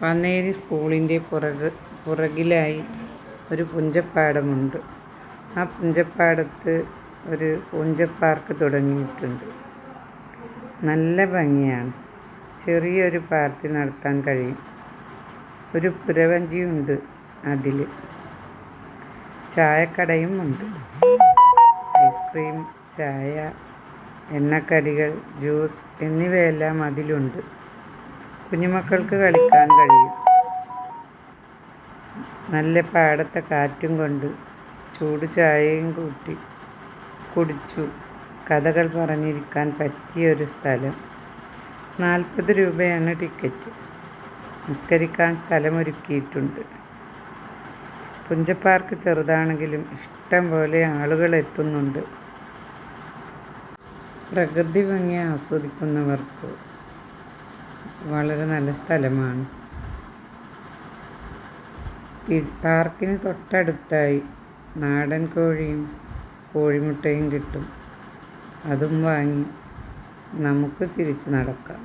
പന്നേരി സ്കൂളിൻ്റെ പുറകിലായി ഒരു പുഞ്ചപ്പാടമുണ്ട്. ആ പുഞ്ചപ്പാടത്ത് ഒരു പുഞ്ചപ്പാർക്ക് തുടങ്ങിയിട്ടുണ്ട്. നല്ല ഭംഗിയാണ്. ചെറിയൊരു പാർട്ടി നടത്താൻ കഴിയും. ഒരു പുരവഞ്ചിയുണ്ട് അതിൽ. ചായക്കടയും ഉണ്ട്. ഐസ്ക്രീം, ചായ, എണ്ണക്കടികൾ, ജ്യൂസ് എന്നിവയെല്ലാം അതിലുണ്ട്. കുഞ്ഞുമക്കൾക്ക് കളിക്കാൻ കഴിയും. നല്ല പാടത്തെ കാറ്റും കൊണ്ട് ചൂട് ചായയും കുടിച്ചു കഥകൾ പറഞ്ഞിരിക്കാൻ പറ്റിയൊരു സ്ഥലം. 40 രൂപയാണ് ടിക്കറ്റ്. നിസ്കരിക്കാൻ സ്ഥലമൊരുക്കിയിട്ടുണ്ട്. പുഞ്ചപ്പാർക്ക് ചെറുതാണെങ്കിലും ഇഷ്ടം പോലെ ആളുകൾ എത്തുന്നുണ്ട്. പ്രകൃതി ഭംഗി ആസ്വദിക്കുന്നവർക്ക് വളരെ നല്ല സ്ഥലമാണ്. പാർക്കിന് തൊട്ടടുത്തായി നാടൻ കോഴിയും കോഴിമുട്ടയും കിട്ടും. അതും വാങ്ങി നമുക്ക് തിരിച്ചു നടക്കാം.